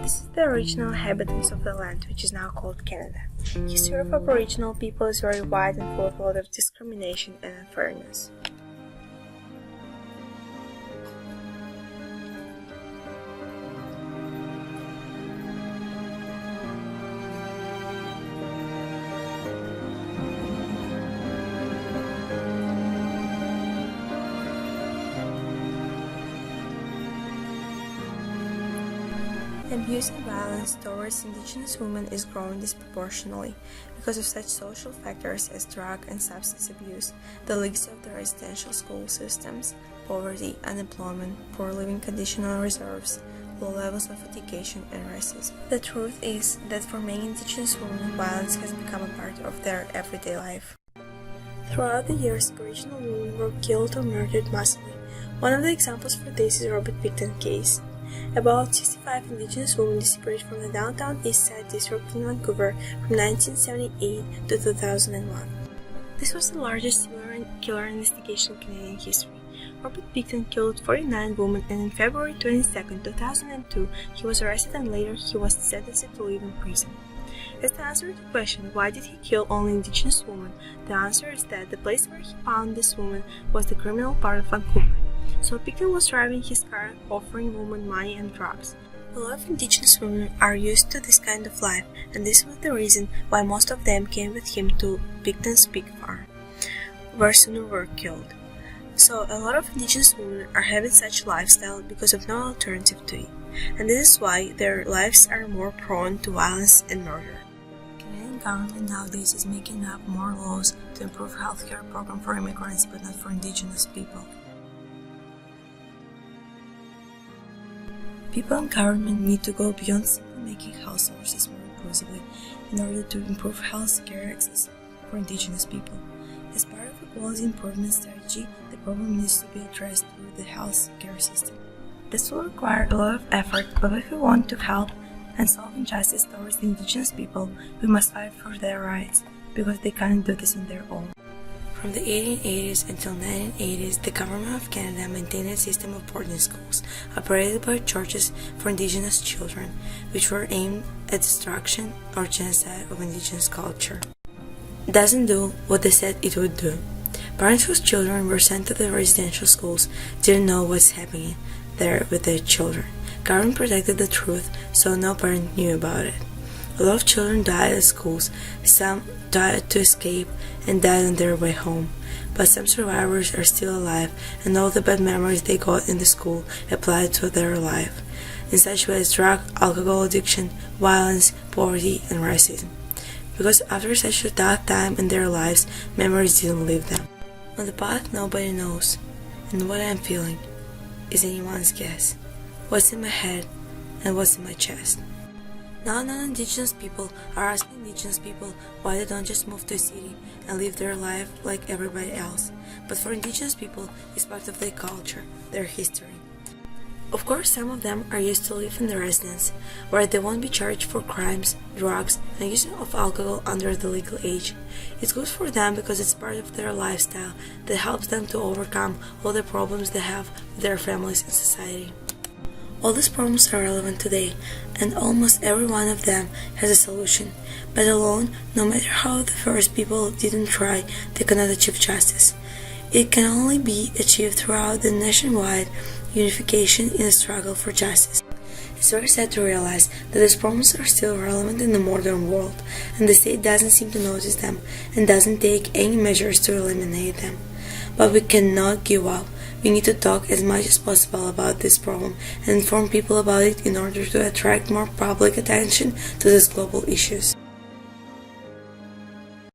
This is the original inhabitants of the land, which is now called Canada. History of Aboriginal people is very wide and full of a lot of discrimination and unfairness. Abuse and violence towards Indigenous women is growing disproportionately because of such social factors as drug and substance abuse, the legacy of the residential school systems, poverty, unemployment, poor living conditions on reserves, low levels of education, and racism. The truth is that for many Indigenous women, violence has become a part of their everyday life. Throughout the years, Aboriginal women were killed or murdered massively. One of the examples for this is the Robert Picton case. About 65 Indigenous women disappeared from the downtown East Side district in Vancouver from 1978 to 2001. This was the largest serial killer investigation in Canadian history. Robert Picton killed 49 women, and on February 22, 2002, he was arrested and later he was sentenced to live in prison. As the answer to the question, why did he kill only Indigenous women, the answer is that the place where he found this woman was the criminal part of Vancouver. So Picton was driving his car, offering women money and drugs. A lot of Indigenous women are used to this kind of life, and this was the reason why most of them came with him to Picton's pig farm, where soon were killed. So a lot of Indigenous women are having such lifestyle because of no alternative to it, and this is why their lives are more prone to violence and murder. The Canadian government nowadays is making up more laws to improve healthcare program for immigrants but not for Indigenous people. People and government need to go beyond simply making health services more inclusively in order to improve health care access for Indigenous people. As part of a quality improvement strategy, the problem needs to be addressed through the health care system. This will require a lot of effort, but if we want to help and solve injustice towards the Indigenous people, we must fight for their rights, because they can't do this on their own. From the 1880s until 1980s, the Government of Canada maintained a system of boarding schools operated by churches for Indigenous children, which were aimed at destruction or genocide of Indigenous culture. It doesn't do what they said it would do. Parents whose children were sent to the residential schools didn't know what's happening there with their children. Government protected the truth, so no parent knew about it. A lot of children died at schools, some died to escape and died on their way home, but some survivors are still alive and all the bad memories they got in the school applied to their life, in such ways as drug, alcohol addiction, violence, poverty, and racism. Because after such a dark time in their lives, memories didn't leave them. On the path nobody knows, and what I'm feeling is anyone's guess. What's in my head and what's in my chest. Now non-Indigenous people are asking Indigenous people why they don't just move to a city and live their life like everybody else. But for Indigenous people, it's part of their culture, their history. Of course, some of them are used to live in the residence, where they won't be charged for crimes, drugs, and use of alcohol under the legal age. It's good for them because it's part of their lifestyle that helps them to overcome all the problems they have with their families and society. All these problems are relevant today, and almost every one of them has a solution, but alone, no matter how the first people didn't try, they cannot achieve justice. It can only be achieved throughout the nationwide unification in the struggle for justice. It's very sad to realize that these problems are still relevant in the modern world, and the state doesn't seem to notice them and doesn't take any measures to eliminate them. But we cannot give up. We need to talk as much as possible about this problem and inform people about it in order to attract more public attention to these global issues.